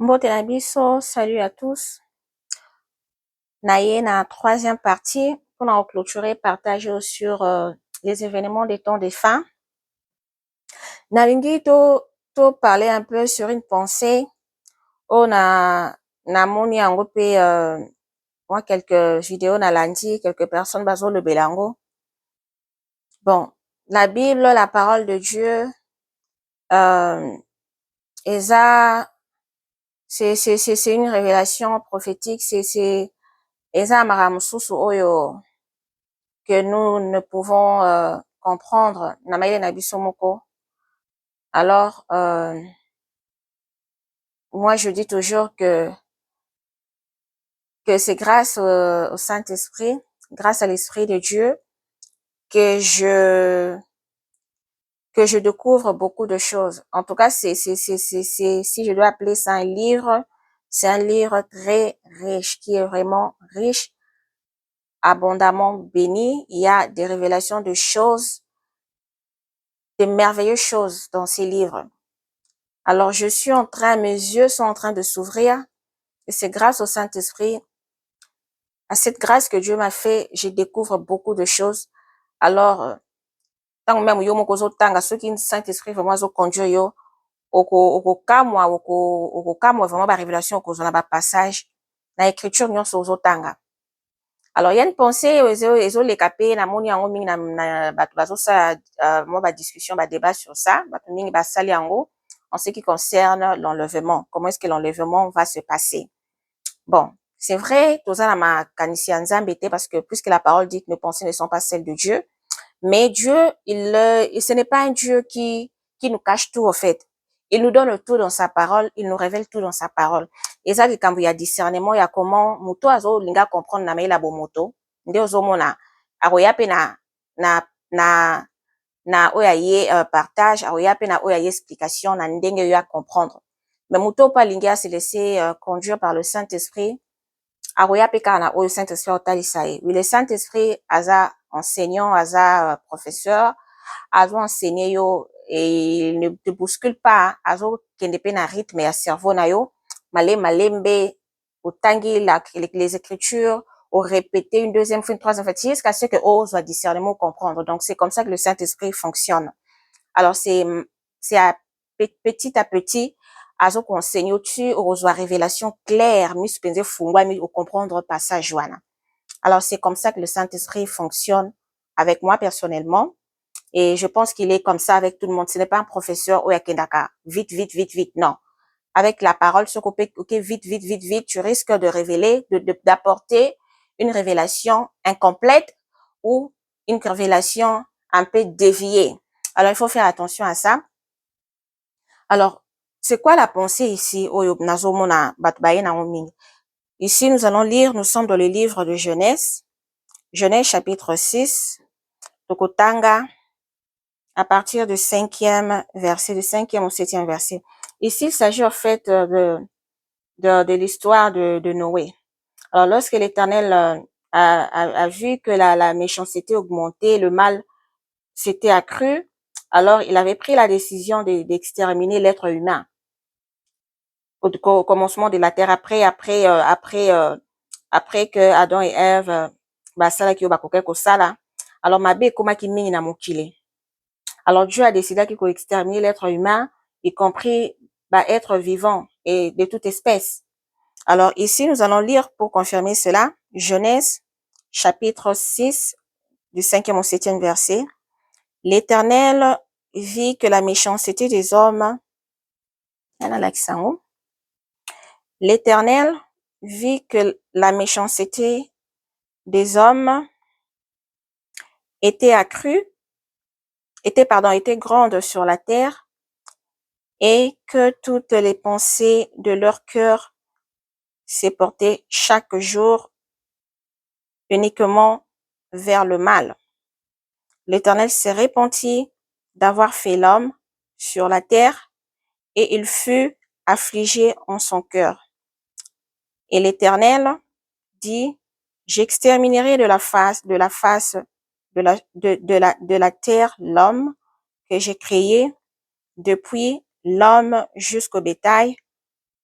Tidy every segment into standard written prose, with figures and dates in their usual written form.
Mbote na biso, salut à tous. Naye na troisième partie pour en clôturer partage sur les événements des temps des fins. Nalingi to parler un peu sur une pensée. Na moni yango pe moi quelques vidéos na landi, quelques personnes bazo le belango. Bon, la Bible, la parole de Dieu, c'est une révélation prophétique, c'est eza maramususu oyo que nous ne pouvons comprendre na maile na biso moko. Alors moi je dis toujours que c'est grâce au Saint-Esprit, grâce à l'Esprit de Dieu que je découvre beaucoup de choses. En tout cas, si je dois appeler ça un livre, c'est un livre très riche, qui est vraiment riche, abondamment béni. Il y a des révélations de choses, de merveilleuses choses dans ces livres. Alors, mes yeux sont en train de s'ouvrir, et c'est grâce au Saint-Esprit, à cette grâce que Dieu m'a fait, je découvre beaucoup de choses. Alors, tant même yo moko zo tanga, ceux qui Saint-Esprit vraiment zo conduire yo, oko kamwa vraiment ba révélation oko zona ba passage, na écriture nyonso zo tanga. Alors, il y a une pensée, ezo lekape, na moni yango mingi na bato bazo sa, moi ba discussion, ba débat sur ça, bato mingi ba sali yango, en ce qui concerne l'enlèvement. Comment est-ce que l'enlèvement va se passer? Bon, c'est vrai, toza na makanisi ya Nzambe te, parce que puisque la parole dit que nos pensées ne sont pas celles de Dieu, mais Dieu, ce n'est pas un Dieu qui nous cache tout, au fait. Il nous donne tout dans sa parole, il nous révèle tout dans sa parole. Et ça, quand il y a discernement, il y a comment, muto azo linga comprendre na meila bo moto, nde ozo mona, aroya pe na oya ye partage, aroya pe na oya ye explication, na ndenge yo a comprendre. Mais muto pa linga se laisser conduire par le Saint-Esprit, aroya pe ka na oyo Saint-Esprit otalisa ye. Oui, le Saint-Esprit aza enseignant, aza professeur, azo enseigner yo, et il ne te bouscule pas, azo kende pe na rythme ya cerveau na yo, malembe, otangi les écritures, au répéter une deuxième fois, une troisième fois, jusqu'à ce que soit discernement comprendre. Donc, c'est comme ça que le Saint-Esprit fonctionne. Alors, c'est petit à petit, azo conseille au-dessus, au révélation claire, mis penser fungwa, mis au comprendre passage wana. Alors, c'est comme ça que le Saint-Esprit fonctionne avec moi personnellement. Et je pense qu'il est comme ça avec tout le monde. Ce n'est pas un professeur ou yakendaka. Vite. Non. Avec la parole, ce qu'on peut, ok, vite, tu risques de révéler, d'apporter une révélation incomplète ou une révélation un peu déviée. Alors, il faut faire attention à ça. Alors, c'est quoi la pensée ici? Ici, nous allons lire, nous sommes dans le livre de Genèse. Genèse chapitre 6. Tokotanga, à partir du 5e verset, du 5e au 7e verset. Ici, il s'agit en fait de l'histoire de Noé. Alors, lorsque l'Éternel a vu que la méchanceté augmentait, le mal s'était accru, alors il avait pris la décision d'exterminer l'être humain au commencement de la terre, après que Adam et Ève basalaki yo bakoke kosala. Alors mabe ekomaki mingi na mokili. Alors Dieu a décidé qu'il faut exterminer l'être humain, y compris être vivant et de toute espèce. Alors ici, nous allons lire pour confirmer cela, Genèse chapitre 6, du 5e au 7e verset. L'Éternel vit que la méchanceté des hommes, l'Éternel vit que la méchanceté des hommes était grande sur la terre, et que toutes les pensées de leur cœur s'est portées chaque jour uniquement vers le mal. L'Éternel s'est repenti d'avoir fait l'homme sur la terre, et il fut affligé en son cœur. Et l'Éternel dit: j'exterminerai de la terre l'homme que j'ai créé, depuis l'homme jusqu'au bétail,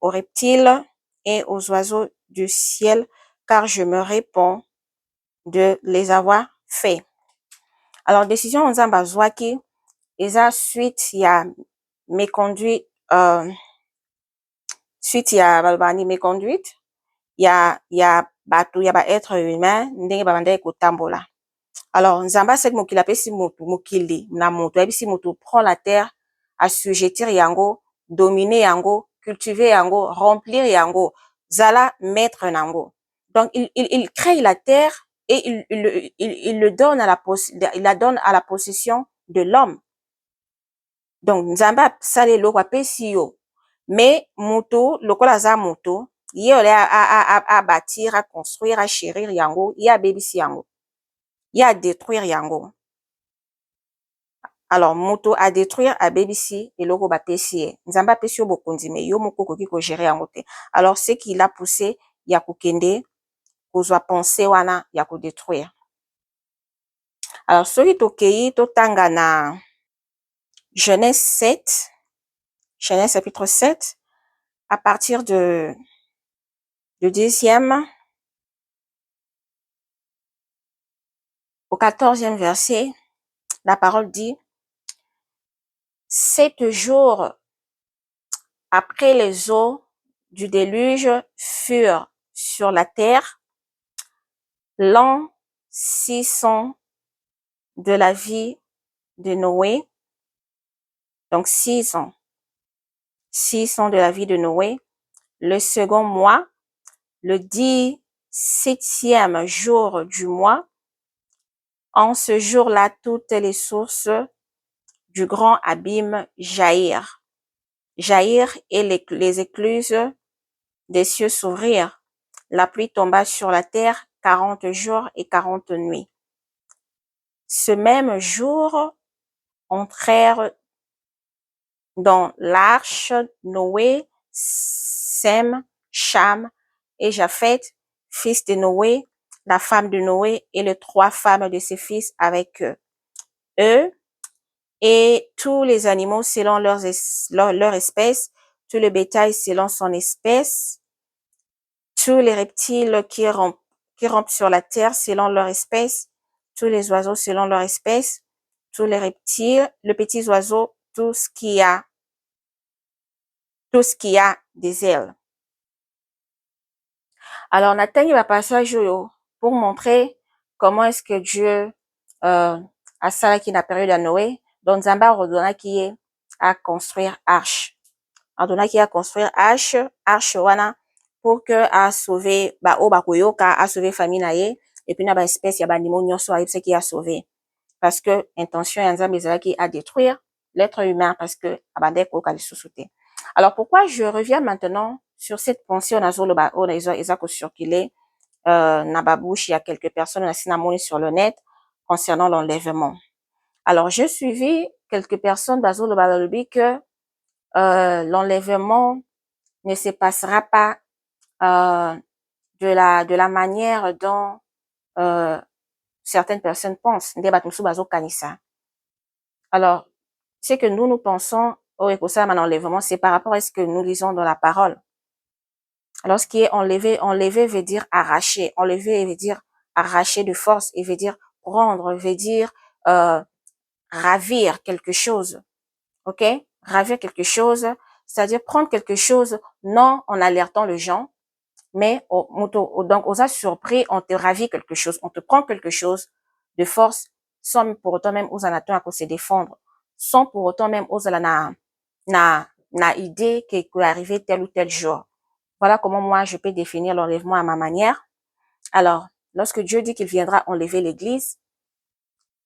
aux reptiles et aux oiseaux du ciel, car je me réponds de les avoir faits. Alors, décision nzambe azwaki, eza suite ya méconduite, suite ya balobani méconduite, ya bato, ya ba être humain, ndenge babandaki kotambola. Alors, nzambe asali mokili apesi mokili na moto, ayebisi moto prend la terre, assujettir yango, dominer yango, cultiver yango, remplir yango, zala maître nango. Donc, il crée la terre et il le donne il la donne à la possession de l'homme. Donc, nzambe asali eloko apesi yo. Mais moto, lokola aza moto, ye ole a bâtir, a construire, a chérir yango, ye abebisi yango. Ye a détruire yango. Alors, moto a détruire abebisi eloko bapesi ye. Nzambe apesi yo bokonzi, mais yo moko okoki ko gérer yango te. Alors, ce qui l'a poussé ya kokende kozwa pensée wana ya ko détruire. Alors, soki tokei totanga na Genèse 7, Genèse chapitre 7, à partir du 10e au 14e verset, la parole dit: 7 jours après les eaux du déluge furent sur la terre, l'an 600 de la vie de Noé, donc 6 ans, 600 de la vie de Noé, le second mois, le 17e jour du mois. En ce jour-là, toutes les sources du grand abîme jaillirent. Jaillirent et les écluses des cieux s'ouvrirent. La pluie tomba sur la terre 40 jours et 40 nuits. Ce même jour, entrèrent dans l'arche Noé, Sem, Cham et Japheth, fils de Noé, la femme de Noé et les 3 femmes de ses fils avec eux, et tous les animaux selon leur espèce, tout le bétail selon son espèce, tous les reptiles qui rampent sur la terre selon leur espèce, tous les oiseaux selon leur espèce, tous les reptiles, les petits oiseaux, tout ce qui a des ailes. Alors, natangi ba passage oyo pour montrer comment est-ce que Dieu asalaki na période ya Noé. Donc, nzambe arodonaki ye à construire arche. Adonaki a construire arche wana pour que a sauver ba o bakoyoka, a sauver famille na ye, et puis na ba espèce ya ba animaux nyonso ayebisaki a sauver. Parce que intention ya nzambe ezalaki à détruire l'être humain parce que abandaki koyoka lisusu te. Alors, pourquoi je reviens maintenant sur cette pensée nazoloba oyo eza kocirculer na ba bouche ya quelques personnes nasi namoni sur le net concernant l'enlèvement. Alors, j'ai suivi quelques personnes bazoloba balobi que l'enlèvement ne se passera pas de la manière dont certaines personnes pensent. Nde bato mosusu bazokanisa. Alors, ce que nous pensons au ekosalama na enlèvement, c'est par rapport à ce que nous lisons dans la parole. Alors, ce qui est enlevé veut dire arracher. Enlever veut dire arracher de force et veut dire prendre, veut dire ravir quelque chose. OK? Ravir quelque chose, c'est-à-dire prendre quelque chose, non en alertant les gens, mais donc, on a surpris, on te ravit quelque chose, on te prend quelque chose de force, sans pour autant même aux anatons à se défendre, sans pour autant même aux na idée qu'il peut arriver tel ou tel jour. Voilà comment moi je peux définir l'enlèvement à ma manière. Alors, lorsque Dieu dit qu'il viendra enlever l'église,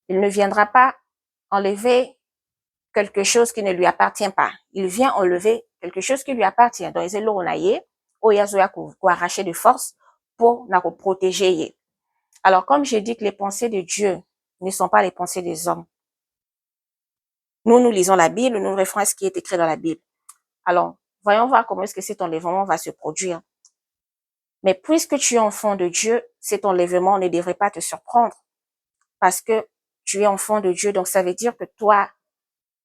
il ne viendra pas enlever quelque chose qui ne lui appartient pas. Il vient enlever quelque chose qui lui appartient. Donc, ils l'ont naïe, ou yazoya ko arracher de force pour na ko protéger. Alors, comme j'ai dit que les pensées de Dieu ne sont pas les pensées des hommes. Nous lisons la Bible, nous referons ce qui est écrit dans la Bible. Alors, voyons voir comment est-ce que cet enlèvement va se produire. Mais puisque tu es enfant de Dieu, cet enlèvement ne devrait pas te surprendre. Parce que tu es enfant de Dieu, donc ça veut dire que toi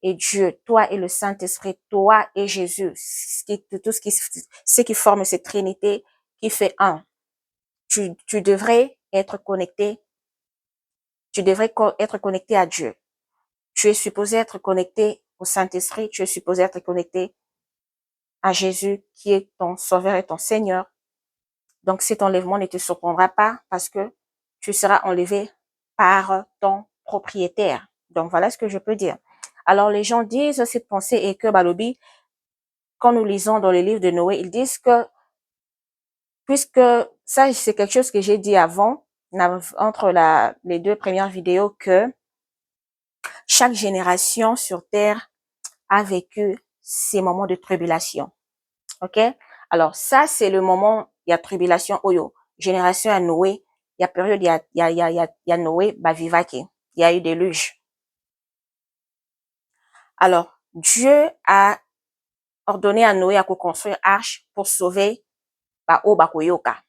et Dieu, toi et le Saint-Esprit, toi et Jésus, ce qui forme cette Trinité qui fait un. Tu devrais être connecté, être connecté à Dieu. Tu es supposé être connecté au Saint-Esprit, tu es supposé être connecté à Jésus qui est ton Sauveur et ton Seigneur. Donc cet enlèvement ne te surprendra pas parce que tu seras enlevé par ton propriétaire. Donc voilà ce que je peux dire. Alors les gens disent cette pensée et que Balobi, quand nous lisons dans le livre de Noé, ils disent que puisque ça c'est quelque chose que j'ai dit avant, entre les deux premières vidéos, que chaque génération sur Terre a vécu ces moments de tribulation. OK? Alors, ça, c'est le moment, il y a tribulation, oyo. Génération à Noé, il y a période, il y a Noé, bah, vivaki. Il y a eu déluge. Alors, Dieu a ordonné à Noé à construire arche pour sauver, bah, Obakoyoka.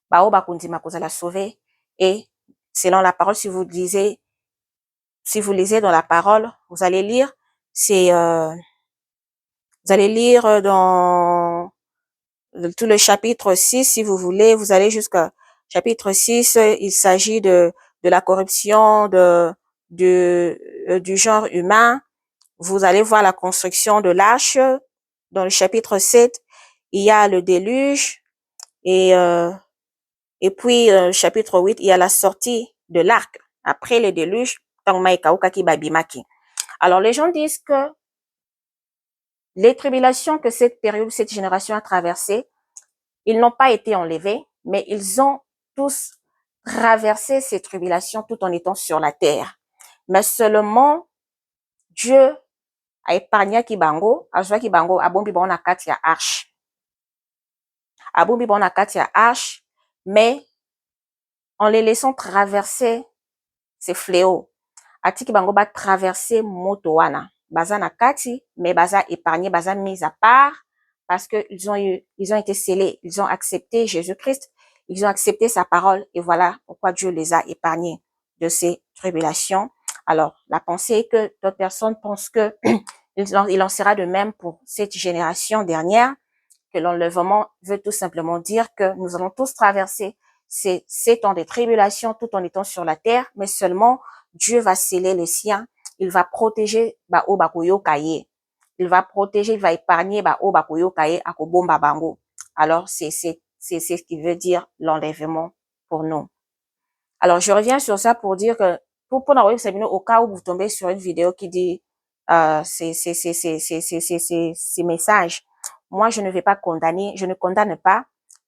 Bah, Obakundima, la sauver. Et, selon la parole, si vous lisez dans la parole, vous allez lire, vous allez lire dans tout le chapitre 6, si vous voulez, vous allez jusqu'au chapitre 6, il s'agit de la corruption du genre humain. Vous allez voir la construction de l'arche. Dans le chapitre 7, il y a le déluge et puis chapitre 8, il y a la sortie de l'arc après le déluge. Alors les gens disent que les tribulations que cette période, cette génération a traversées, ils n'ont pas été enlevés, mais ils ont tous traversé ces tribulations tout en étant sur la terre. Mais seulement, Dieu a épargné Kibango, a Kibango, a bombi bon akati ya arche. A bombi bon akati ya arche, mais en les laissant traverser ces fléaux. Ati Kibango va traverser Motowana. Baza nakati, mais baza épargné, baza mis à part, parce que ils ont été scellés, ils ont accepté Jésus-Christ, ils ont accepté sa parole, et voilà pourquoi Dieu les a épargnés de ces tribulations. Alors, la pensée est que d'autres personnes pensent que il en sera de même pour cette génération dernière, que l'enlèvement veut tout simplement dire que nous allons tous traverser ces temps de tribulation tout en étant sur la terre, mais seulement Dieu va sceller les siens, il va protéger Obakoyo Kaye. Il va protéger, il va épargner Obakoyo Kaye Akobomba Bango. Alors, c'est ce qui veut dire l'enlèvement pour nous. Alors, je reviens sur ça pour dire que, pour au cas où vous tombez sur une vidéo qui dit ces messages, moi, je ne vais pas condamner, je ne condamne pas,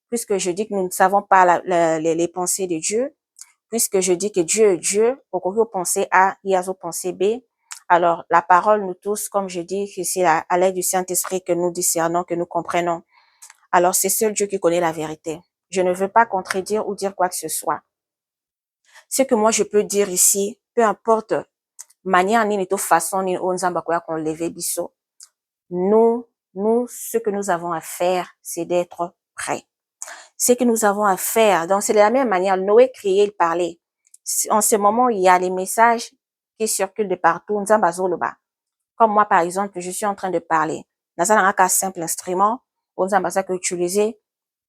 puisque je dis que nous ne savons pas les pensées de Dieu, puisque je dis que Dieu est Dieu, au lieu penser A, il y a pensée B. Alors, la parole, nous tous, comme je dis, que c'est à l'aide du Saint-Esprit que nous discernons, que nous comprenons. Alors, c'est seul Dieu qui connaît la vérité. Je ne veux pas contredire ou dire quoi que ce soit. Ce que moi, je peux dire ici, peu importe manière ni de façon ni onzamba quoi qu'on lève biso, nous, ce que nous avons à faire, c'est d'être prêts. Ce que nous avons à faire, donc c'est de la même manière, Noé criait, il parlait. En ce moment, il y a les messages qui circulent de partout, nzamba zoloba. Comme moi, par exemple, je suis en train de parler. Nazana un simple instrument, nzamba ça que utiliser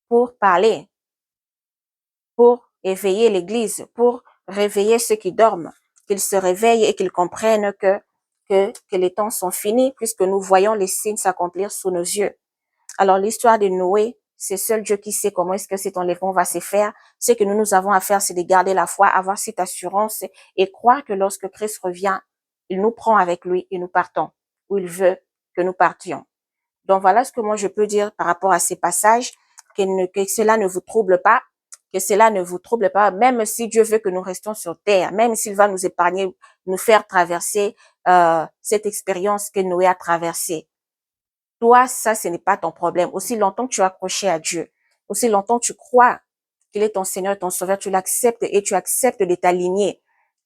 pour parler, pour éveiller l'église, pour réveiller ceux qui dorment, qu'ils se réveillent et qu'ils comprennent que les temps sont finis puisque nous voyons les signes s'accomplir sous nos yeux. Alors, l'histoire de Noé, c'est seul Dieu qui sait comment est-ce que cet enlèvement va se faire. Ce que nous avons à faire, c'est de garder la foi, avoir cette assurance et croire que lorsque Christ revient, il nous prend avec lui et nous partons où il veut que nous partions. Donc, voilà ce que moi je peux dire par rapport à ces passages, que cela ne vous trouble pas, que cela ne vous trouble pas, même si Dieu veut que nous restions sur terre, même s'il va nous épargner, nous faire traverser cette expérience que Noé a traversée. Toi, ça, ce n'est pas ton problème. Aussi longtemps que tu es accroché à Dieu, aussi longtemps que tu crois qu'il est ton Seigneur et ton Sauveur, tu l'acceptes et tu acceptes de t'aligner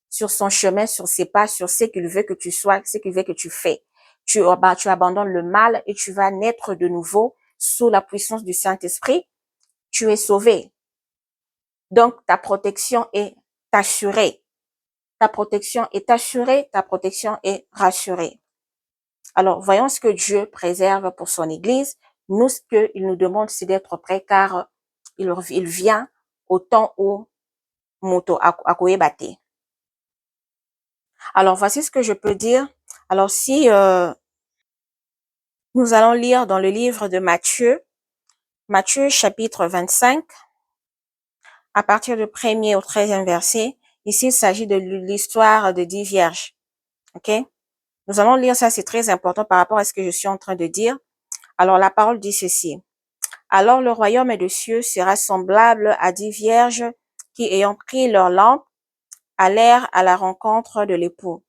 sur son chemin, sur ses pas, sur ce qu'il veut que tu sois, ce qu'il veut que tu fais. Tu abandonnes le mal et tu vas naître de nouveau sous la puissance du Saint-Esprit. Tu es sauvé. Donc, ta protection est assurée. Ta protection est assurée, ta protection est rassurée. Alors, voyons ce que Dieu préserve pour son Église. Nous, ce qu'il nous demande, c'est d'être prêts car il vient au temps où moto akoyebate. Alors, voici ce que je peux dire. Alors, si nous allons lire dans le livre de Matthieu, Matthieu chapitre 25, à partir du 1er au 13e verset. Ici, il s'agit de l'histoire de 10 vierges. OK? Nous allons lire ça, c'est très important par rapport à ce que je suis en train de dire. Alors, la parole dit ceci. Alors, le royaume des cieux sera semblable à 10 vierges qui, ayant pris leur lampe, allèrent à la rencontre de l'époux.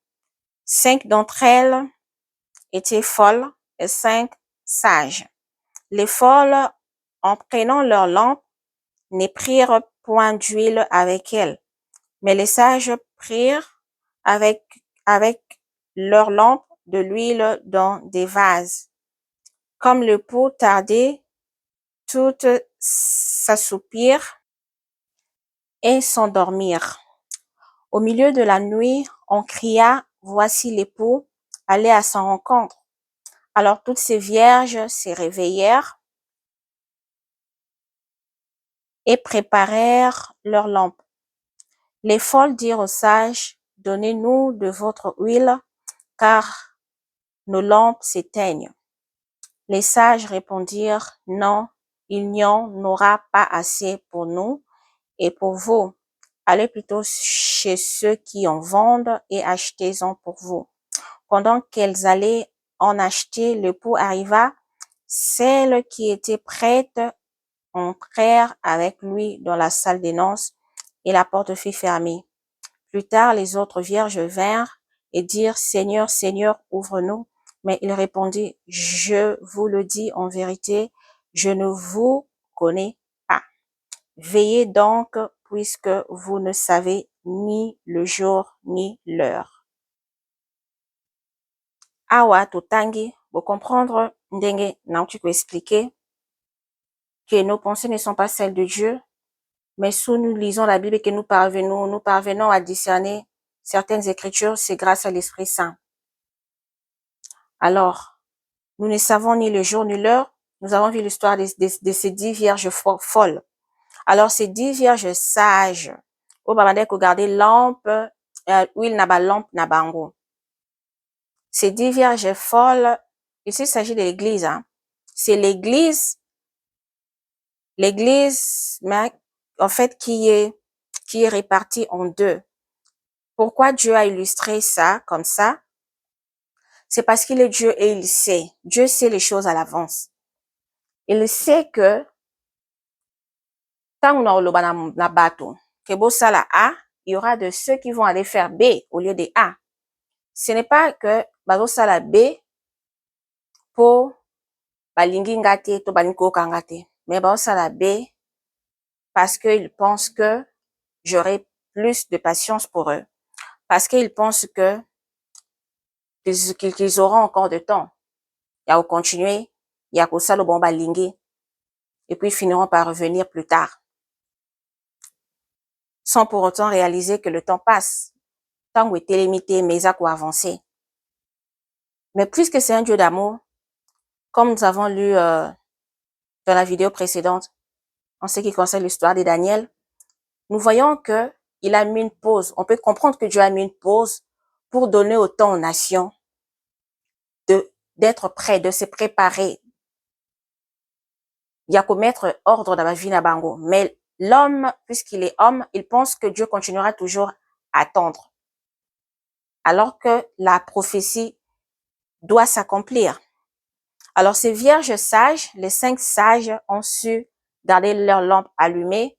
5 d'entre elles étaient folles et 5 sages. Les folles, en prenant leur lampe, ne prirent point d'huile avec elles, mais les sages prirent avec leur lampe de l'huile dans des vases. Comme le pot tardait, toutes s'assoupirent et s'endormirent. Au milieu de la nuit, on cria, voici l'époux, allez à sa rencontre. Alors toutes ces vierges se réveillèrent et préparèrent leurs lampes. Les folles dirent aux sages, donnez-nous de votre huile, car nos lampes s'éteignent. Les sages répondirent, non, il n'y en aura pas assez pour nous et pour vous. Allez plutôt chez ceux qui en vendent et achetez-en pour vous. Pendant qu'elles allaient en acheter, l'époux arriva. Celles qui étaient prêtes entrèrent avec lui dans la salle des noces et la porte fut fermée. Plus tard, les autres vierges vinrent et dirent, Seigneur, Seigneur, ouvre-nous. Mais il répondit, je vous le dis en vérité, je ne vous connais pas. Veillez donc, puisque vous ne savez ni le jour ni l'heure. Awa totangi, pour comprendre ndenge nauti ko expliquer que nos pensées ne sont pas celles de Dieu, mais sous nous lisons la Bible et que nous parvenons à discerner certaines écritures, c'est grâce à l'Esprit Saint. Alors, nous ne savons ni le jour ni l'heure. Nous avons vu l'histoire de ces 10 vierges folles. Alors, ces 10 vierges sages, au babade ko garder lampe, huile na ba lampe na bango. Ces 10 vierges folles, ici il s'agit de l'église, hein. C'est l'église, mais en fait, qui est répartie en deux. Pourquoi Dieu a illustré ça comme ça? C'est parce qu'il est Dieu et il sait. Dieu sait les choses à l'avance. Il sait que tant on a na bateau, que bosala A, il y aura de ceux qui vont aller faire B au lieu de A. Ce n'est pas que bazosala B pour balingi ngate to balinko kangate, mais bazosala B parce qu'ils pensent que j'aurai plus de patience pour eux. Parce qu'ils pensent que qu'ils auront encore de temps. Il y a au continuer, il y a ça le bon balingi, et puis ils finiront par revenir plus tard. Sans pour autant réaliser que le temps passe. Tant que est limité, mais à quoi avancer. Mais puisque c'est un Dieu d'amour, comme nous avons lu dans la vidéo précédente, en ce qui concerne l'histoire de Daniel, nous voyons que il a mis une pause. On peut comprendre que Dieu a mis une pause pour donner au temps aux nations d'être prêts, de se préparer. Il y a qu'à mettre ordre dans la vie nabango. Mais l'homme, puisqu'il est homme, il pense que Dieu continuera toujours à attendre. Alors que la prophétie doit s'accomplir. Alors, ces vierges sages, les 5 sages ont su garder leur lampe allumée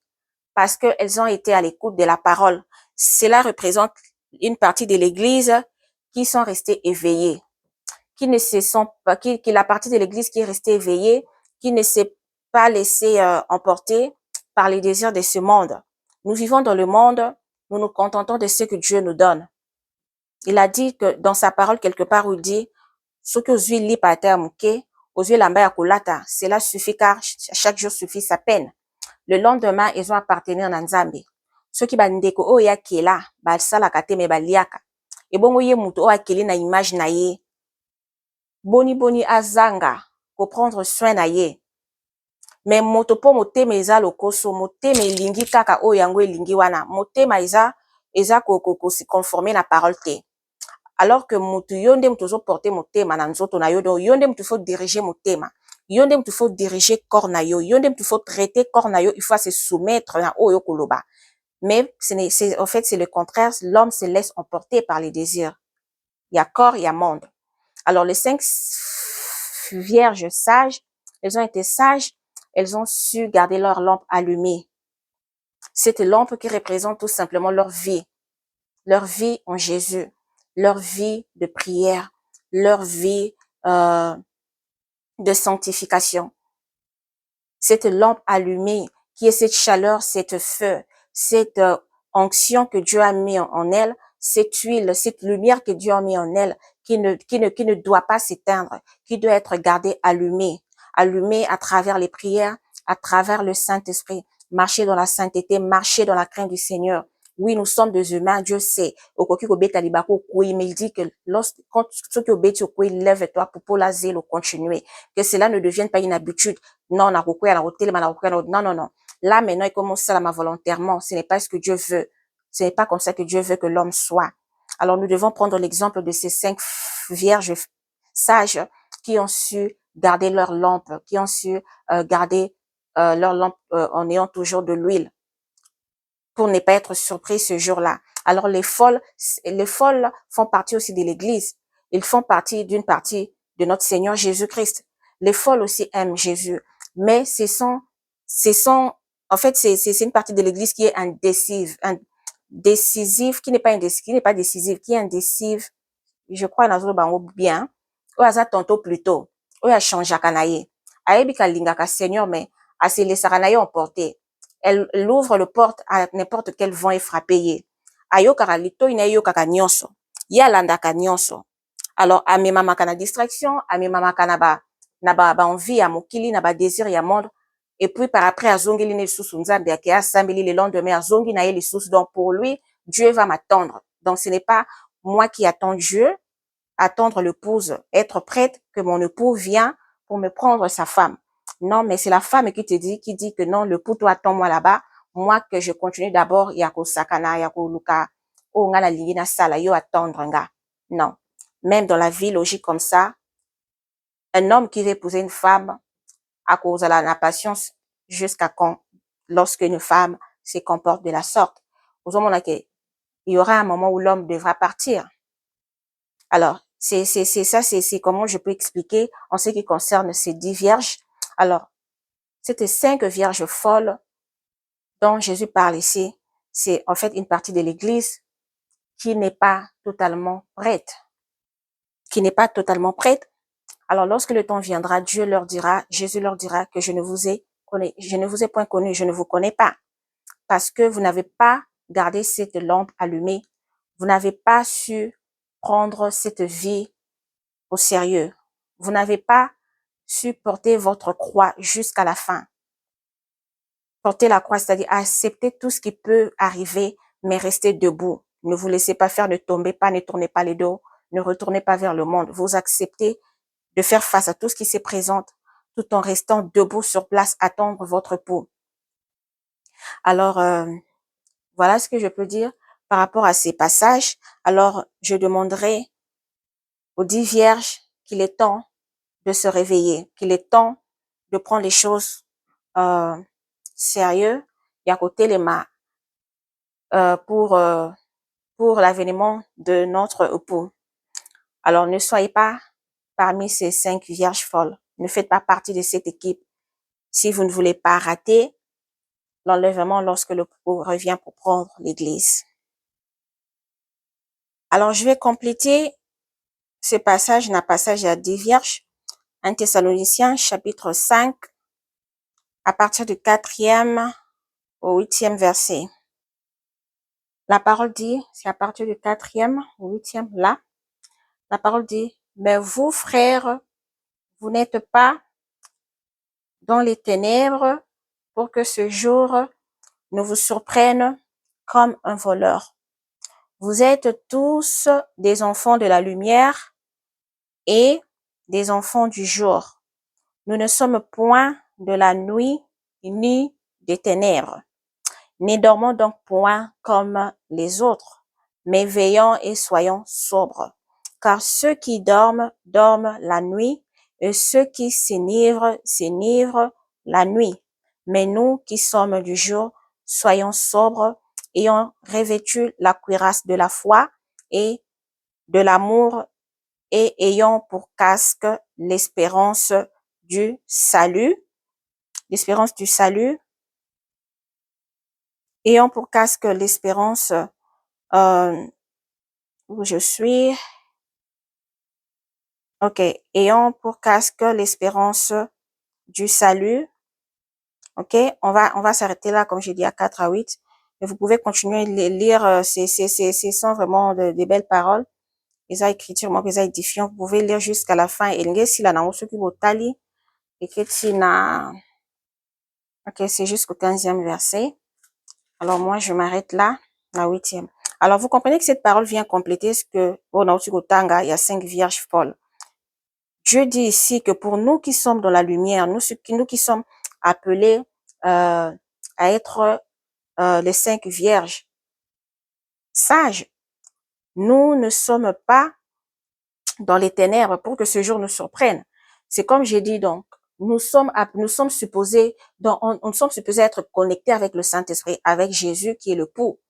parce qu'elles ont été à l'écoute de la parole. Cela représente une partie de l'église qui sont restées éveillées, qui ne se sont pas, la partie de l'église qui est restée éveillée, qui ne s'est pas laissée emporter par les désirs de ce monde. Nous vivons dans le monde, nous nous contentons de ce que Dieu nous donne. Il a dit que dans sa parole quelque part où il dit ce que aux huiles li par terre mouké, aux huiles lamba ya kolata, cela suffit car chaque jour suffit sa peine. Le lendemain, ils ont appartenir na Nzambe. Ceux qui bandeko o ya kela, ba sala kate me baliaka. Et bon ye muto o akeli na image na ye. boni boni azanga koprendre soin na ye. Mais moto po motema eza lokoso, motema elingi kaka oyo yango elingi wana, motema eza ko se conformer na parole te. Alors que mutu yo nde mutu ozoporte motema na nzoto na yo, donc yo nde mutu faut diriger motema, yo nde mutu faut diriger corps na yo, yo nde mutu faut traiter corps na yo, il faut se soumettre na oyo koloba. Mais en fait, c'est le contraire, l'homme se laisse emporter par les désirs. Il y a corps, il y a monde. Alors, les 5 vierges sages, elles ont été sages, elles ont su garder leur lampe allumée. Cette lampe qui représente tout simplement leur vie en Jésus, leur vie de prière, leur vie de sanctification. Cette lampe allumée, qui est cette chaleur, cette feu, cette onction que Dieu a mis en elle, cette huile, cette lumière que Dieu a mis en elle, qui ne doit pas s'éteindre, qui doit être gardée allumée à travers les prières, à travers le Saint-Esprit, marcher dans la sainteté, marcher dans la crainte du Seigneur. Oui, nous sommes des humains, Dieu sait. Mais il dit que quand ceux qui obéissent au coup, lève-toi pour la zèle continuer. Que cela ne devienne pas une habitude. Non, non, non. Là, maintenant, il commence à la volontairement. Ce n'est pas ce que Dieu veut. Ce n'est pas comme ça que Dieu veut que l'homme soit. Alors, nous devons prendre l'exemple de ces 5 vierges sages qui ont su garder leur lampe, qui ont su garder leur lampe en ayant toujours de l'huile pour ne pas être surpris ce jour-là. Alors, les folles font partie aussi de l'Église. Ils font partie d'une partie de notre Seigneur Jésus-Christ. Les folles aussi aiment Jésus, mais en fait, c'est une partie de l'Église qui est indécisive, qui n'est pas décisive, qui est indécisive. Je crois dans le bango bien. Ou aza tantôt plutôt. Ou a changé kanaye. Ayebi ka lingaka Seigneur, mais a se laisser kanaye emporter. Elle ouvre le porte à n'importe quel vent et frapper ye. Ayo kaka lito ina yo kaka nyonso. Ya landaka nyonso. Alors, amemamaka na distraction, amemamaka na ba envie ya mokili, na ba désir ya monde. Et puis, par après, azongeli ne lisusu nzambe yake asambeli le lendemain, azongi na ye lisusu. Donc, pour lui, Dieu va m'attendre. Donc, ce n'est pas moi qui attends Dieu, attendre l'épouse, être prête que mon époux vient pour me prendre sa femme. Non, mais c'est la femme qui dit que non, l'époux, toi, attends-moi là-bas. Moi, que je continue d'abord, yako sakana, yako luka, o nga la lingina sala, yo attendre nga. Non. Même dans la vie logique comme ça, un homme qui veut épouser une femme, à cause de la patience, jusqu'à quand, lorsque une femme se comporte de la sorte. Il y aura un moment où l'homme devra partir. Alors, c'est ça, c'est comment je peux expliquer en ce qui concerne ces 10 vierges. Alors, c'était 5 vierges folles dont Jésus parle ici. C'est en fait une partie de l'Église qui n'est pas totalement prête. Alors, lorsque le temps viendra, Jésus leur dira que je ne vous ai point connu, je ne vous connais pas. Parce que vous n'avez pas gardé cette lampe allumée. Vous n'avez pas su prendre cette vie au sérieux. Vous n'avez pas su porter votre croix jusqu'à la fin. Porter la croix, c'est-à-dire accepter tout ce qui peut arriver, mais rester debout. Ne vous laissez pas faire, ne tombez pas, ne tournez pas les dos, ne retournez pas vers le monde. Vous acceptez de faire face à tout ce qui se présente, tout en restant debout sur place, attendre votre époux. Alors, voilà ce que je peux dire par rapport à ces passages. Alors, je demanderai aux 10 vierges qu'il est temps de se réveiller, qu'il est temps de prendre les choses sérieux et à côté les mains pour l'avènement de notre époux. Alors, ne soyez pas parmi ces 5 vierges folles. Ne faites pas partie de cette équipe. Si vous ne voulez pas rater l'enlèvement lorsque le époux revient pour prendre l'église. Alors, je vais compléter ce passage, un passage à 10 vierges. 1 Thessaloniciens, chapitre 5, à partir du 4e au 8e verset. La parole dit, c'est à partir du 4e au 8e, là. La parole dit, mais vous, frères, vous n'êtes pas dans les ténèbres pour que ce jour ne vous surprenne comme un voleur. Vous êtes tous des enfants de la lumière et des enfants du jour. Nous ne sommes point de la nuit ni des ténèbres. Ne dormons donc point comme les autres, mais veillons et soyons sobres. Car ceux qui dorment, dorment la nuit, et ceux qui s'enivrent, s'enivrent la nuit. Mais nous qui sommes du jour, soyons sobres, ayant revêtu la cuirasse de la foi et de l'amour, et ayant pour casque l'espérance du salut. L'espérance du salut. Ayant pour casque l'espérance où je suis. Ok. Ayant pour casque l'espérance du salut. Ok. On va s'arrêter là, comme j'ai dit, à 4 à 8. Mais vous pouvez continuer à lire. Ce sont vraiment des belles paroles. Eza écriture moko eza édifiant. Vous pouvez lire jusqu'à la fin. Et si la nango soki botali. Et que na. Ok. C'est jusqu'au 15e verset. Alors moi, je m'arrête là, la 8e. Alors, vous comprenez que cette parole vient compléter ce que, au Nautico-Tanga, il y a 5 vierges folles. Dieu dit ici que pour nous qui sommes dans la lumière, nous qui sommes appelés à être les 5 vierges sages, nous ne sommes pas dans les ténèbres pour que ce jour nous surprenne. C'est comme j'ai dit donc, nous sommes supposés être connectés avec le Saint-Esprit, avec Jésus qui est le pou.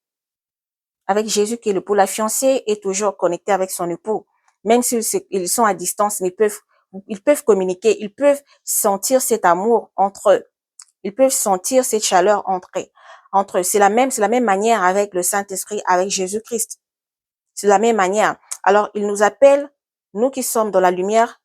Avec Jésus qui est l'époux. La fiancée est toujours connectée avec son époux. Même s'ils sont à distance, mais ils peuvent communiquer, ils peuvent sentir cet amour entre eux. Ils peuvent sentir cette chaleur entre eux. C'est la même manière avec le Saint-Esprit, avec Jésus-Christ. C'est la même manière. Alors, il nous appelle, nous qui sommes dans la lumière,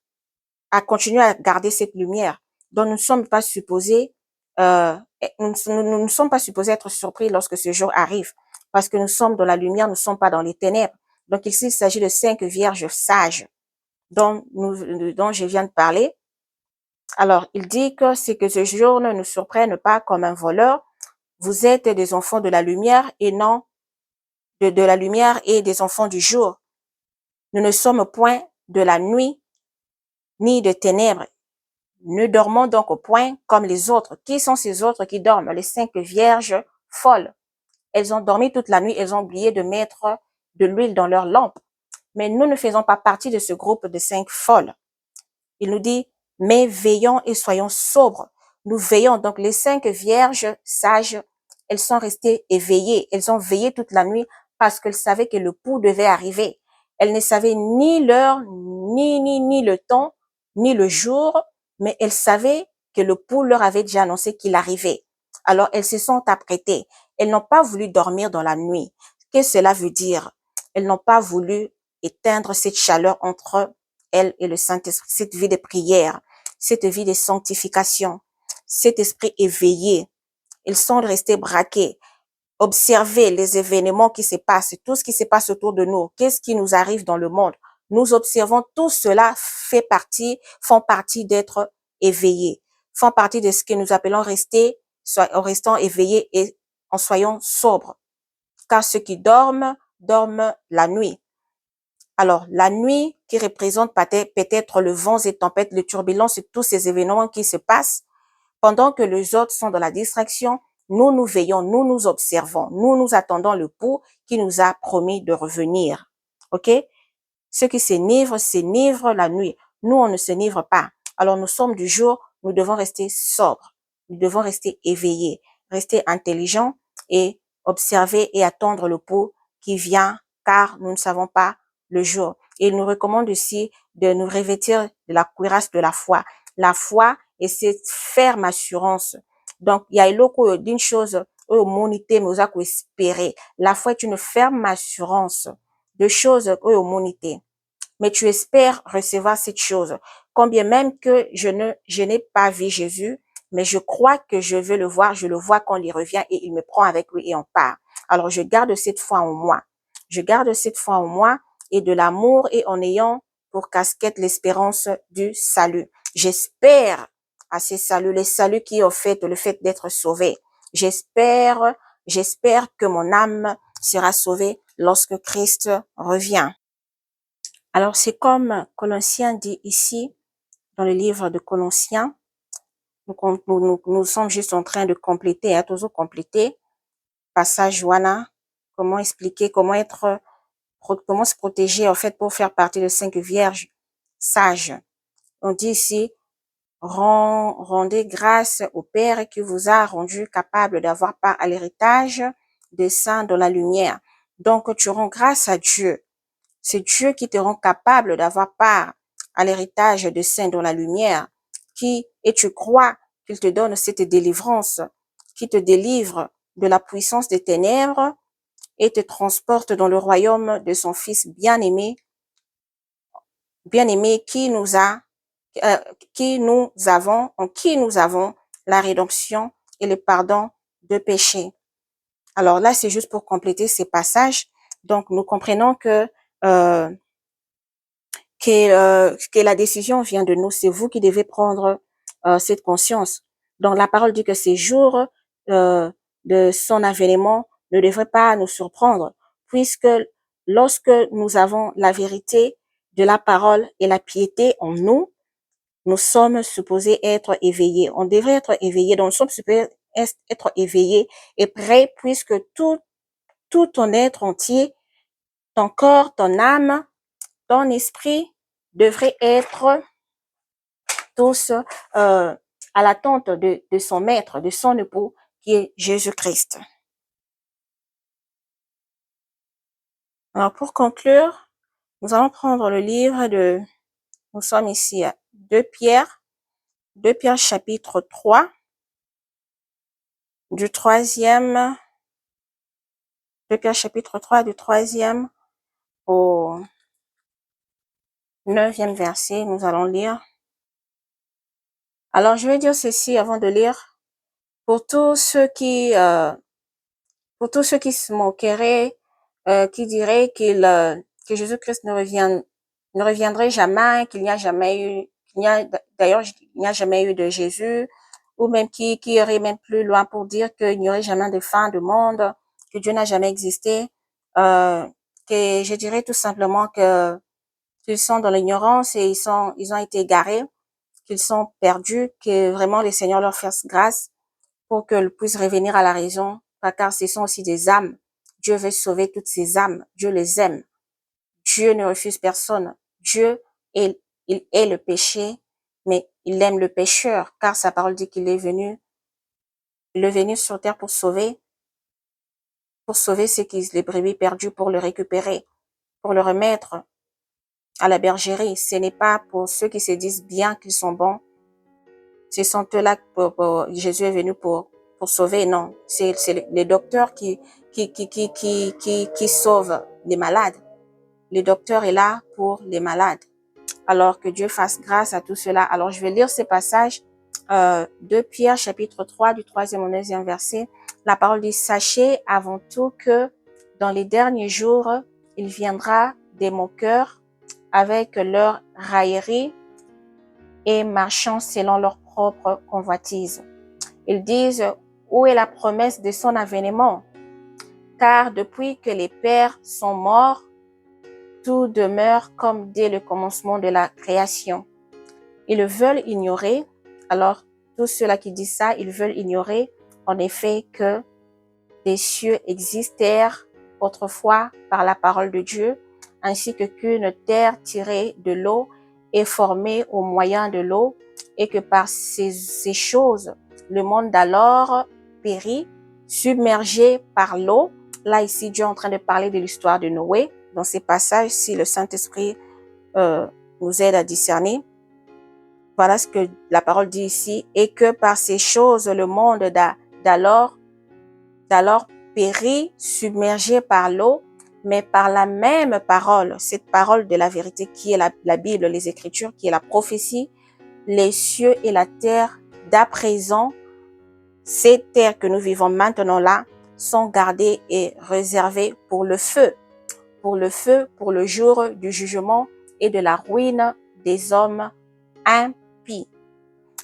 à continuer à garder cette lumière. Donc, nous ne sommes pas supposés, nous ne sommes pas supposés être surpris lorsque ce jour arrive. Parce que nous sommes dans la lumière, nous ne sommes pas dans les ténèbres. Donc, ici, il s'agit de 5 vierges sages dont je viens de parler. Alors, il dit que c'est que ce jour ne nous surprenne pas comme un voleur. Vous êtes des enfants de la lumière et non de la lumière et des enfants du jour. Nous ne sommes point de la nuit ni de ténèbres. Ne dormons donc au point comme les autres. Qui sont ces autres qui dorment? Les 5 vierges folles. Elles ont dormi toute la nuit, elles ont oublié de mettre de l'huile dans leur lampe. Mais nous ne faisons pas partie de ce groupe de 5 folles. Il nous dit, mais veillons et soyons sobres. Nous veillons. Donc les 5 vierges sages, elles sont restées éveillées. Elles ont veillé toute la nuit parce qu'elles savaient que le pou devait arriver. Elles ne savaient ni l'heure, ni le temps, ni le jour, mais elles savaient que le pou leur avait déjà annoncé qu'il arrivait. Alors elles se sont apprêtées. Elles n'ont pas voulu dormir dans la nuit. Qu'est-ce que cela veut dire? Elles n'ont pas voulu éteindre cette chaleur entre elles et le Saint-Esprit, cette vie de prière, cette vie de sanctification, cet esprit éveillé. Ils sont restés braqués. Observer les événements qui se passent, tout ce qui se passe autour de nous, qu'est-ce qui nous arrive dans le monde. Nous observons tout cela font partie d'être éveillés, font partie de ce que nous appelons en restant éveillés et en soyant sobres. Car ceux qui dorment, dorment la nuit. Alors, la nuit qui représente peut-être le vent et tempêtes, les turbulences et tous ces événements qui se passent, pendant que les autres sont dans la distraction, nous nous veillons, nous nous observons, nous attendons le pou qui nous a promis de revenir. OK? Ceux qui s'enivrent la nuit. Nous, on ne s'enivre pas. Alors, nous sommes du jour, nous devons rester sobres. Nous devons rester éveillés, rester intelligents et observer et attendre le pou qui vient, car nous ne savons pas le jour. Et il nous recommande aussi de nous revêtir de la cuirasse de la foi. La foi et cette ferme assurance. Donc, il y a d'une chose, monité, mais aux espérer. La foi est une ferme assurance de choses monité. Mais tu espères recevoir cette chose. Combien même que je n'ai pas vu Jésus, mais je crois que je veux le voir, je le vois quand il revient et il me prend avec lui et on part. Alors, je garde cette foi en moi. Je garde cette foi en moi et de l'amour et en ayant pour casquette l'espérance du salut. J'espère à ces saluts, les saluts qui ont fait le fait d'être sauvé. J'espère que mon âme sera sauvée lorsque Christ revient. Alors, c'est comme Colossiens dit ici, dans le livre de Colossiens. Nous sommes juste en train de compléter, toujours compléter. Passage Joanna, comment expliquer, comment se protéger en fait pour faire partie de 5 vierges sages. On dit ici, rendez grâce au Père qui vous a rendu capable d'avoir part à l'héritage des saints dans la lumière. Donc, tu rends grâce à Dieu. C'est Dieu qui te rend capable d'avoir part à l'héritage des saints dans la lumière, et tu crois qu'il te donne cette délivrance, qui te délivre de la puissance des ténèbres et te transporte dans le royaume de son Fils bien-aimé, en qui nous avons la rédemption et le pardon de péché. Alors là, c'est juste pour compléter ces passages. Donc, nous comprenons que la décision vient de nous. C'est vous qui devez prendre cette conscience. Donc, la parole dit que ces jours de son avènement ne devraient pas nous surprendre, puisque lorsque nous avons la vérité de la parole et la piété en nous, nous sommes supposés être éveillés. On devrait être éveillés, donc nous sommes supposés être éveillés et prêts, puisque tout ton être entier, ton corps, ton âme, ton esprit devrait être tous à l'attente de son maître, de son époux, qui est Jésus-Christ. Alors, pour conclure, nous allons prendre le livre nous sommes ici à 2 Pierre chapitre 3, du 3e, 2 Pierre chapitre 3, du 3e au 9e verset, nous allons lire. Alors, je vais dire ceci avant de lire. Pour tous ceux qui se moqueraient, qui diraient que Jésus-Christ ne reviendrait jamais, d'ailleurs, il n'y a jamais eu de Jésus, ou même qui irait même plus loin pour dire qu'il n'y aurait jamais de fin de monde, que Dieu n'a jamais existé, que je dirais tout simplement qu'ils sont dans l'ignorance et ils ont été égarés, qu'ils sont perdus, que vraiment le Seigneur leur fasse grâce pour qu'elles puissent revenir à la raison, car ce sont aussi des âmes. Dieu veut sauver toutes ces âmes. Dieu les aime. Dieu ne refuse personne. Dieu, il est le péché, mais il aime le pécheur, car sa parole dit qu'il est venu sur terre pour sauver les brebis perdues, pour le récupérer, pour le remettre à la bergerie. Ce n'est pas pour ceux qui se disent bien qu'ils sont bons. Ce sont eux-là que Jésus est venu pour sauver. Non, c'est les docteurs qui sauvent les malades. Le docteur est là pour les malades. Alors que Dieu fasse grâce à tout cela. Alors je vais lire ces passages de Pierre chapitre 3 du 3e au 9e verset. La parole dit: sachez avant tout que dans les derniers jours, il viendra des moqueurs avec leur raillerie et marchant selon leur propre convoitise. Ils disent: où est la promesse de son avènement? Car depuis que les pères sont morts, tout demeure comme dès le commencement de la création. Ils veulent ignorer, alors tous ceux-là qui disent ça, ils veulent ignorer en effet que les cieux existèrent autrefois par la parole de Dieu, ainsi qu'une terre tirée de l'eau est formée au moyen de l'eau, et que par ces choses, le monde d'alors périt, submergé par l'eau. Là, ici, Dieu est en train de parler de l'histoire de Noé. Dans ces passages, si le Saint-Esprit nous aide à discerner, voilà ce que la parole dit ici, et que par ces choses, le monde d'alors périt, submergé par l'eau, mais par la même parole, cette parole de la vérité qui est la Bible, les Écritures, qui est la prophétie, les cieux et la terre d'à présent, ces terres que nous vivons maintenant là, sont gardées et réservées pour le feu, pour le jour du jugement et de la ruine des hommes impies.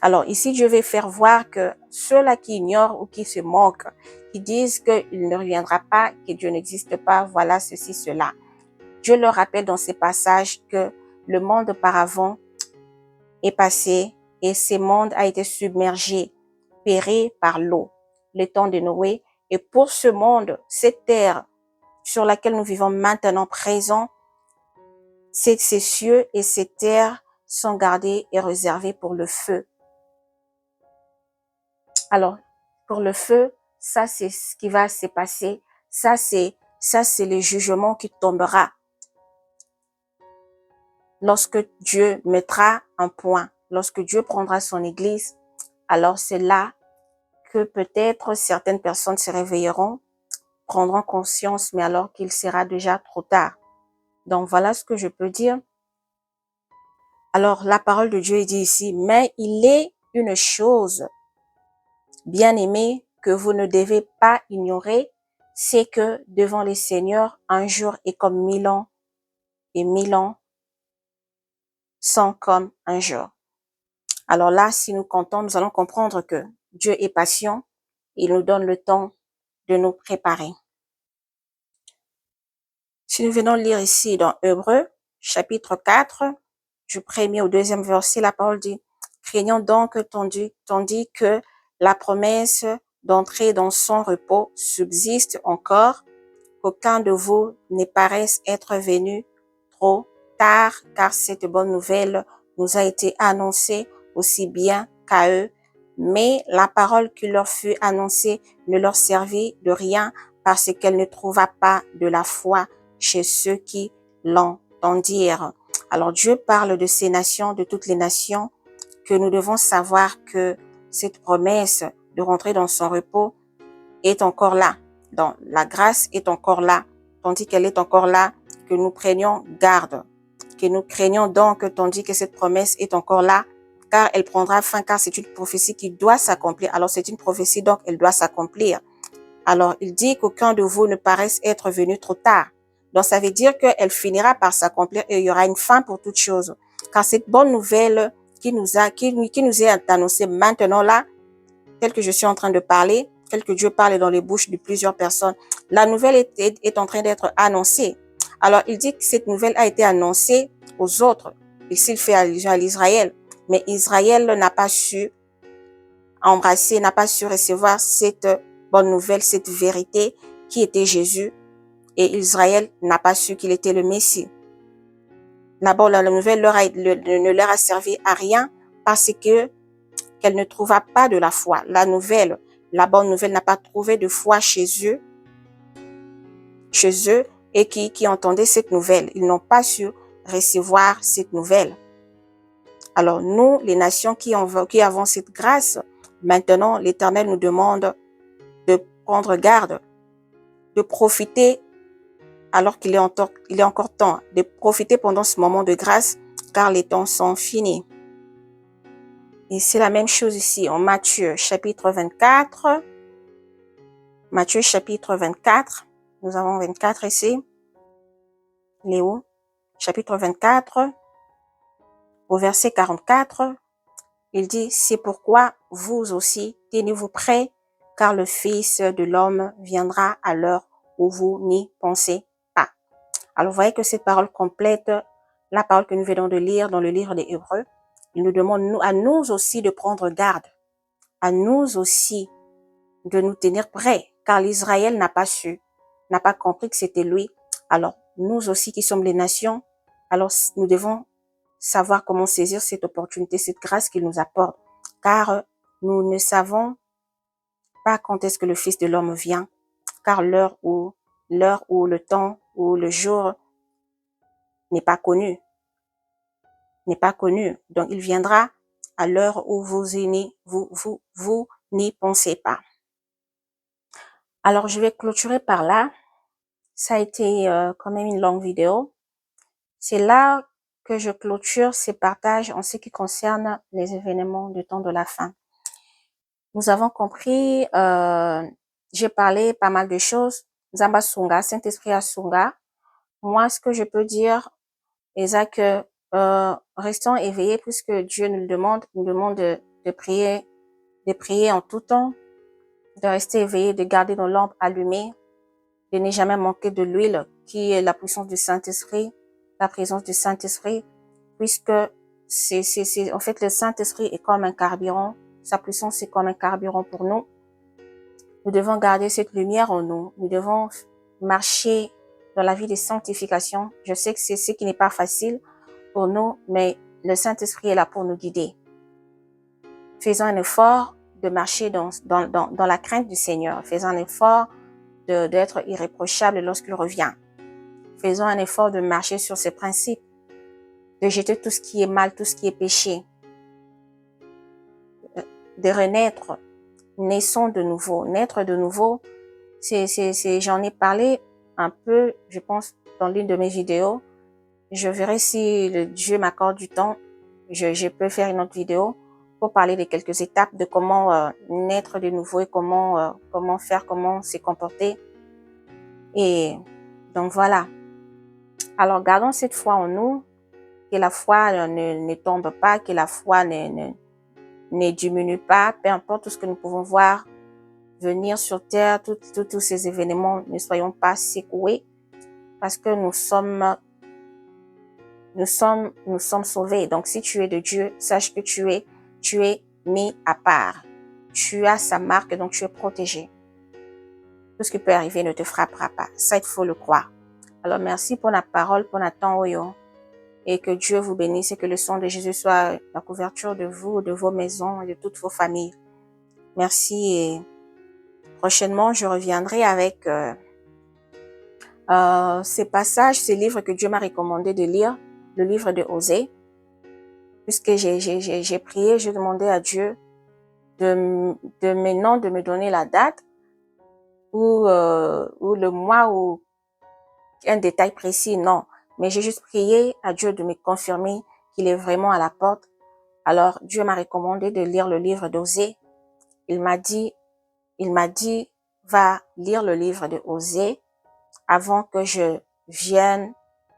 Alors ici, Dieu veut faire voir que ceux-là qui ignorent ou qui se moquent, qui disent qu'il ne reviendra pas, que Dieu n'existe pas, voilà ceci, cela. Dieu leur rappelle dans ces passages que le monde auparavant est passé et ce monde a été submergé, péri par l'eau, le temps de Noé. Et pour ce monde, cette terre sur laquelle nous vivons maintenant présent, ces cieux et ces terres sont gardés et réservés pour le feu. Alors, pour le feu, ça c'est ce qui va se passer. Ça c'est le jugement qui tombera lorsque Dieu mettra un point, lorsque Dieu prendra son église. Alors c'est là que peut-être certaines personnes se réveilleront, prendront conscience, mais alors qu'il sera déjà trop tard. Donc voilà ce que je peux dire. Alors la parole de Dieu dit ici, mais il est une chose, bien-aimés, que vous ne devez pas ignorer, c'est que devant les seigneurs, un jour est comme 1000 ans, et 1000 ans sont comme un jour. Alors là, si nous comptons, nous allons comprendre que Dieu est patient, il nous donne le temps de nous préparer. Si nous venons lire ici dans Hébreux, chapitre 4, du 1er au 2e verset, la parole dit, craignons donc tandis que la promesse d'entrer dans son repos subsiste encore, qu'aucun de vous ne paraisse être venu trop tard, car cette bonne nouvelle nous a été annoncée aussi bien qu'à eux, mais la parole qui leur fut annoncée ne leur servit de rien parce qu'elle ne trouva pas de la foi chez ceux qui l'entendirent. Alors Dieu parle de ces nations, de toutes les nations, que nous devons savoir que cette promesse de rentrer dans son repos est encore là. Donc la grâce est encore là, tandis qu'elle est encore là, que nous prenions garde, que nous craignons donc, tandis que cette promesse est encore là, car elle prendra fin, car c'est une prophétie qui doit s'accomplir. Alors c'est une prophétie, donc elle doit s'accomplir. Alors il dit qu'aucun de vous ne paraisse être venu trop tard. Donc ça veut dire qu'elle finira par s'accomplir et il y aura une fin pour toute chose. Car cette bonne nouvelle qui nous est annoncée maintenant là, telle que je suis en train de parler, telle que Dieu parle dans les bouches de plusieurs personnes, la nouvelle est en train d'être annoncée. Alors il dit que cette nouvelle a été annoncée aux autres. Ici il fait allusion à l'Israël. Mais Israël n'a pas su embrasser, n'a pas su recevoir cette bonne nouvelle, cette vérité qui était Jésus. Et Israël n'a pas su qu'il était le Messie. D'abord, la nouvelle ne leur a servi à rien parce que qu'elle ne trouva pas de la foi. La bonne nouvelle n'a pas trouvé de foi chez eux et qui entendaient cette nouvelle. Ils n'ont pas su recevoir cette nouvelle. Alors nous, les nations qui avons cette grâce, maintenant l'Éternel nous demande de prendre garde, de profiter alors qu'il est encore temps, de profiter pendant ce moment de grâce, car les temps sont finis. Et c'est la même chose ici en Matthieu chapitre 24. Matthieu chapitre 24. Nous avons 24 ici. Léo, chapitre 24, au verset 44. Il dit, c'est pourquoi vous aussi, tenez-vous prêts, car le Fils de l'homme viendra à l'heure où vous n'y pensez pas. Alors, vous voyez que cette parole complète la parole que nous venons de lire dans le livre des Hébreux. Il nous demande à nous aussi de prendre garde, à nous aussi de nous tenir prêts, car l'Israël n'a pas compris que c'était lui. Alors, nous aussi qui sommes les nations, alors nous devons savoir comment saisir cette opportunité, cette grâce qu'il nous apporte, car nous ne savons pas quand est-ce que le Fils de l'homme vient, car l'heure ou le temps ou le jour n'est pas connu. Donc, il viendra à l'heure où vous n'y pensez pas. Alors, je vais clôturer par là. Ça a été quand même une longue vidéo. C'est là que je clôture ces partages en ce qui concerne les événements du temps de la fin. Nous avons compris, j'ai parlé pas mal de choses. Zamba Sunga, Saint-Esprit Asunga. Moi, ce que je peux dire, c'est que restons éveillés puisque Dieu nous demande de prier en tout temps, de rester éveillés, de garder nos lampes allumées, de ne jamais manquer de l'huile qui est la puissance du Saint-Esprit, la présence du Saint-Esprit, puisque En fait, le Saint-Esprit est comme un carburant. Sa puissance est comme un carburant pour nous. Nous devons garder cette lumière en nous. Nous devons marcher dans la vie de sanctification. Je sais que c'est ce qui n'est pas facile pour nous, mais le Saint-Esprit est là pour nous guider. Faisons un effort de marcher dans la crainte du Seigneur. Faisons un effort d'être irréprochable lorsqu'il revient. Faisons un effort de marcher sur ses principes, de jeter tout ce qui est mal, tout ce qui est péché, de renaître. Naissons de nouveau. Naître de nouveau, j'en ai parlé un peu, je pense, dans l'une de mes vidéos. Je verrai si Dieu m'accorde du temps. Je peux faire une autre vidéo pour parler de quelques étapes de comment naître de nouveau et comment faire, comment se comporter. Et donc voilà. Alors gardons cette foi en nous, que la foi ne tombe pas, que la foi ne diminue pas, peu importe tout ce que nous pouvons voir venir sur terre, tous ces événements, ne soyons pas secoués parce que nous sommes sauvés. Donc si tu es de Dieu, sache que tu es mis à part. Tu as sa marque, donc tu es protégé. Tout ce qui peut arriver ne te frappera pas. Ça, il faut le croire. Alors merci pour la parole, pour Nathan Oyo. Et que Dieu vous bénisse et que le sang de Jésus soit la couverture de vous, de vos maisons et de toutes vos familles. Merci et prochainement, je reviendrai avec ces passages, ces livres que Dieu m'a recommandé de lire, le livre de Osée. Puisque j'ai prié, j'ai demandé à Dieu de maintenant de me donner la date ou le mois ou un détail précis, non. Mais j'ai juste prié à Dieu de me confirmer qu'il est vraiment à la porte. Alors, Dieu m'a recommandé de lire le livre d'Osée. Il m'a dit, va lire le livre de Osée avant que je vienne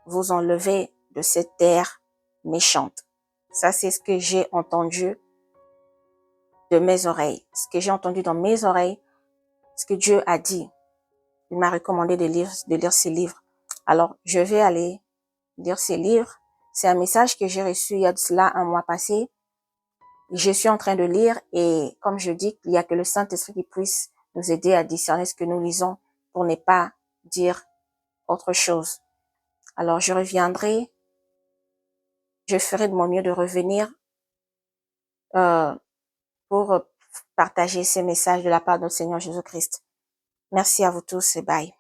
vous enlever de cette terre méchante. Ça, c'est ce que j'ai entendu de mes oreilles. Ce que j'ai entendu dans mes oreilles, ce que Dieu a dit. Il m'a recommandé de lire ces livres. Alors, je vais aller lire ces livres. C'est un message que j'ai reçu il y a de cela un mois passé. Je suis en train de lire et comme je dis, il n'y a que le Saint-Esprit qui puisse nous aider à discerner ce que nous lisons pour ne pas dire autre chose. Alors, je reviendrai. Je ferai de mon mieux de revenir pour partager ces messages de la part de notre Seigneur Jésus-Christ. Merci à vous tous et bye.